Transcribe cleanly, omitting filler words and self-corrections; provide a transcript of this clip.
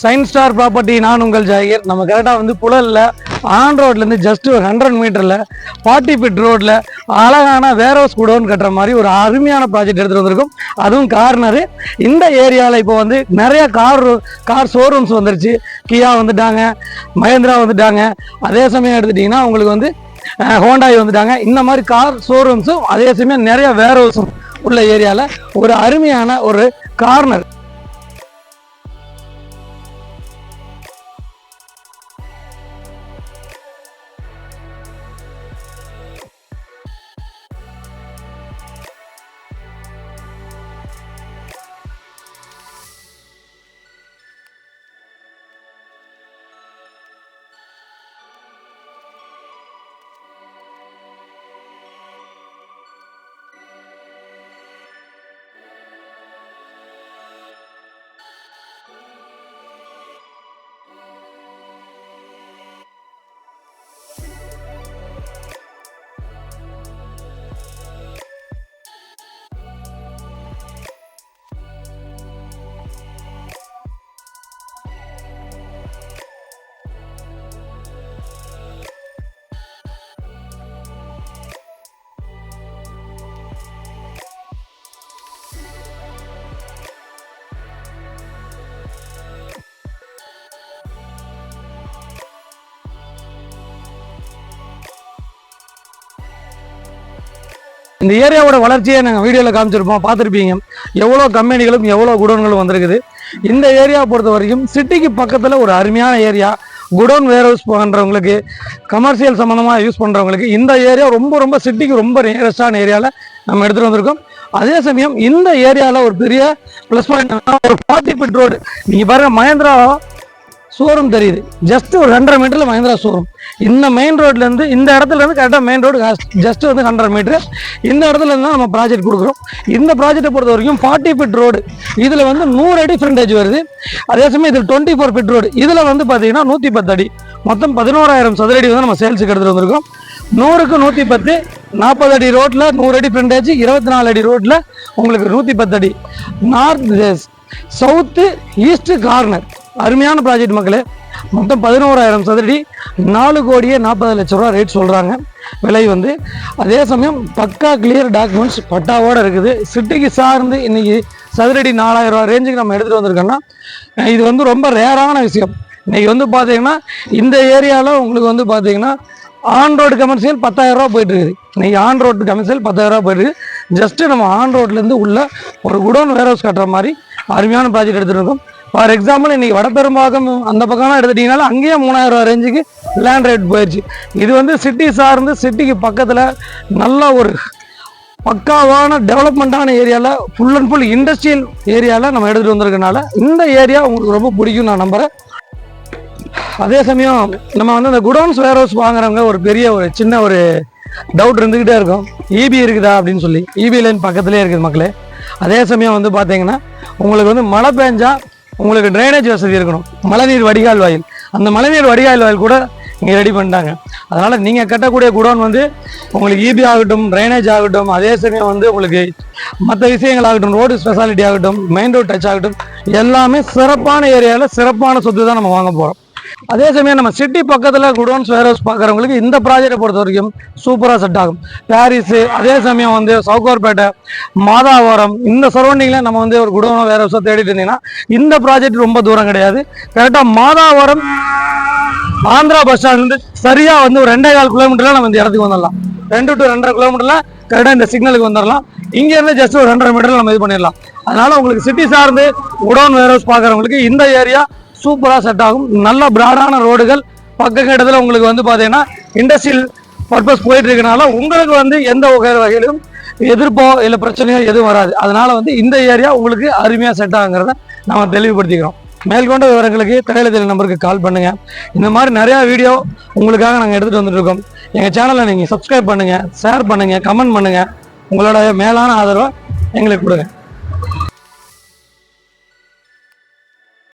Sign star property, நான் உங்கள் ஜாகிர். நம்ம கரெக்டாக வந்து புழலில் ஆன் ரோட்லேருந்து ஜஸ்ட் ஒரு 100 மீட்டரில் 40 ஃபீட் ரோட்டில் அழகான வேர் ஹவுஸ் குடோன் கட்டுற மாதிரி ஒரு அருமையான ப்ராஜெக்ட் எடுத்துகிட்டு வந்திருக்கும். அதுவும் கார்னரு. இந்த ஏரியாவில் இப்போ வந்து நிறைய கார் ஷோரூம்ஸ் வந்துருச்சு. கியா வந்துட்டாங்க, மஹேந்திரா வந்துட்டாங்க. அதே சமயம் எடுத்துட்டிங்கன்னா உங்களுக்கு வந்து ஹோண்டாய் வந்துட்டாங்க. இந்த மாதிரி கார் ஷோரூம்ஸும் அதே சமயம் நிறைய வேர் ஹவுஸும் உள்ள ஏரியாவில் ஒரு அருமையான ஒரு கார்னர். இந்த ஏரியாவோட வளர்ச்சியை நாங்கள் வீடியோவில் காமிச்சிருப்போம், பார்த்துருப்பீங்க. எவ்வளோ கம்பெனிகளும் எவ்வளோ குடோன்களும் வந்திருக்குது. இந்த ஏரியாவை பொறுத்த வரைக்கும் சிட்டிக்கு பக்கத்தில் ஒரு அருமையான ஏரியா. குடோன் வேர் ஹவுஸ் பண்ணுறவங்களுக்கு, கமர்ஷியல் சம்மந்தமாக யூஸ் பண்ணுறவங்களுக்கு இந்த ஏரியா ரொம்ப ரொம்ப சிட்டிக்கு ரொம்ப நியரஸ்டான ஏரியாவில் நம்ம எடுத்துகிட்டு வந்திருக்கோம். அதே சமயம் இந்த ஏரியாவில் ஒரு பெரிய ப்ளஸ் பாயிண்ட், ஒரு 40 ஃபீட் ரோடு. நீங்கள் பாருங்கள், மஹேந்திரா ஷோரூம் தெரியுது. ஜஸ்ட் ஒரு 100 மீட்டரில் மஹேந்திரா ஷோரூம். இந்த மெயின் ரோட்லேருந்து, இந்த இடத்துலேருந்து கரெக்டாக மெயின் ரோடு ஜஸ்ட் வந்து 100 மீட்டரு. இந்த இடத்துலேருந்து தான் நம்ம ப்ராஜெக்ட் கொடுக்குறோம். இந்த ப்ராஜெக்டை பொறுத்த வரைக்கும் 40 ஃபீட் ரோடு. இதில் வந்து 100 அடி ஃப்ரண்டேஜ் வருது. அதே சமயம் இதில் 24 ஃபீட் ரோடு. இதில் வந்து பார்த்தீங்கன்னா 110 அடி, மொத்தம் 11,000 சதுரடி வந்து நம்ம சேல்ஸுக்கு எடுத்துகிட்டு வந்திருக்கோம். 100க்கு 110, 40 அடி ரோட்டில் 100 அடி ஃப்ரண்டேஜ், 24 அடி ரோட்டில் உங்களுக்கு 110 அடி. நார்த் சவுத்து ஈஸ்ட் கார்னர் அருமையான ப்ராஜெக்ட் மக்களே. மொத்தம் 11,000 சதுரடி, 4,40,00,000 ரூபா ரேட் சொல்கிறாங்க விலை வந்து. அதே சமயம் பக்கா கிளியர் டாக்குமெண்ட்ஸ் பட்டாவோடு இருக்குது. சிட்டிக்கு சார்ந்து இன்றைக்கி சதுரடி 4,000 ரூபா ரேஞ்சுக்கு நம்ம எடுத்துகிட்டு வந்திருக்கோம்னா இது வந்து ரொம்ப ரேரான விஷயம். இன்றைக்கி வந்து பார்த்தீங்கன்னா இந்த ஏரியாவில் உங்களுக்கு வந்து பார்த்தீங்கன்னா ஆன் ரோடு கமர்ஷியல் 10,000 ரூபா போயிட்டு இருக்குது. இன்றைக்கி ஆன் ரோடு கமர்ஷியல் 10,000 ரூபா போயிட்டு இருக்குது. ஜஸ்ட்டு நம்ம ஆன் ரோட்லேருந்து உள்ள ஒரு குடோன் வேர் ஹவுஸ் கட்டுற மாதிரி அருமையான ப்ராஜெக்ட் எடுத்துகிட்டு இருக்கோம். ஃபார் எக்ஸாம்பிள் இன்றைக்கி வடபெரும்பாக்கம் அந்த பக்கம்லாம் எடுத்துட்டிங்கனாலும் அங்கேயே 3,000 ரூபா ரேஞ்சுக்கு லேண்ட் ரேட் போயிடுச்சு. இது வந்து சிட்டி சார்ந்து சிட்டிக்கு பக்கத்தில் நல்ல ஒரு பக்காவான டெவலப்மெண்ட்டான ஏரியாவில், ஃபுல் அண்ட் ஃபுல் இண்டஸ்ட்ரியல் ஏரியாவில் நம்ம எடுத்துகிட்டு வந்திருக்கனால இந்த ஏரியா உங்களுக்கு ரொம்ப பிடிக்கும் நான் நம்புகிறேன். அதே சமயம் நம்ம வந்து அந்த குடோன்ஸ் வேர் ஹவுஸ் வாங்குறவங்க ஒரு பெரிய ஒரு சின்ன ஒரு டவுட் இருந்துக்கிட்டே இருக்கும், இபி இருக்குதா அப்படின்னு சொல்லி. இபி லைன் பக்கத்துலேயே இருக்குது மக்களே. அதே சமயம் வந்து பார்த்தீங்கன்னா உங்களுக்கு வந்து மழை பெஞ்சா உங்களுக்கு ட்ரைனேஜ் வசதி இருக்கணும், மழைநீர் வடிகால் வாயில். அந்த மழைநீர் வடிகால் வாயில் கூட இங்கே ரெடி பண்ணிட்டாங்க. அதனால் நீங்கள் கட்டக்கூடிய குடோன் வந்து உங்களுக்கு இபி ஆகட்டும், ட்ரைனேஜ் ஆகட்டும், அதே சமயம் வந்து உங்களுக்கு மற்ற விஷயங்கள் ஆகட்டும், ரோடு ஸ்பெஷாலிட்டி ஆகட்டும், மெயின் ரோடு டச் ஆகட்டும், எல்லாமே சிறப்பான ஏரியாவில் சிறப்பான சொத்து தான் நம்ம வாங்க போகிறோம். அதே சமயம் நம்ம சிட்டி பக்கத்தில் குடோன்ஸ் வேர் ஹவுஸ் பார்க்குறவங்களுக்கு இந்த ப்ராஜெக்டை பொறுத்த வரைக்கும் சூப்பராக செட் ஆகும். பாரிஸு, அதே சமயம் வந்து சவுகார்பேட்டை, மாதாவரம், இந்த சரௌண்டிங்கில் நம்ம வந்து ஒரு குடோனோ வேர் ஹவுஸை தேடிட்டு இருந்தீங்கன்னா இந்த ப்ராஜெக்ட் ரொம்ப தூரம் கிடையாது. கரெக்டாக மாதாவரம் ஆந்திரா பஸ் ஸ்டாண்ட்லேருந்து சரியாக வந்து ஒரு 2.25 கிலோமீட்டரில் நம்ம இந்த இடத்துக்கு வந்துடலாம். 2 to 2.5 கிலோமீட்டரில் கரெக்டாக இந்த சிக்னலுக்கு வந்துடலாம். இங்கேருந்து ஜஸ்ட் ஒரு 2.5 மீட்டரில் நம்ம இது பண்ணிடலாம். அதனால் உங்களுக்கு சிட்டி சார்ந்து குடோன் வேர் ஹவுஸ் பார்க்குறவங்களுக்கு இந்த ஏரியா சூப்பராக செட் ஆகும். நல்ல பிராடான ரோடுகள், பக்க இடத்துல உங்களுக்கு வந்து பார்த்தீங்கன்னா இண்டஸ்ட்ரியல் பர்பஸ் போயிட்டு இருக்கனால உங்களுக்கு வந்து எந்த வகையிலும் எதிர்ப்போ இல்லை பிரச்சனையோ எதுவும் வராது. அதனால வந்து இந்த ஏரியா உங்களுக்கு அருமையாக செட் ஆகுங்கிறத நம்ம தெளிவுபடுத்திக்கிறோம். மேற்கொண்ட விவரங்களுக்கு திரையில நம்பருக்கு கால் பண்ணுங்கள். இந்த மாதிரி நிறையா வீடியோ உங்களுக்காக நாங்கள் எடுத்துகிட்டு வந்துட்டு இருக்கோம். எங்கள் சேனலை நீங்கள் சப்ஸ்கிரைப் பண்ணுங்கள், ஷேர் பண்ணுங்கள், கமெண்ட் பண்ணுங்கள். உங்களோட மேலான ஆதரவை எங்களுக்கு கொடுங்க.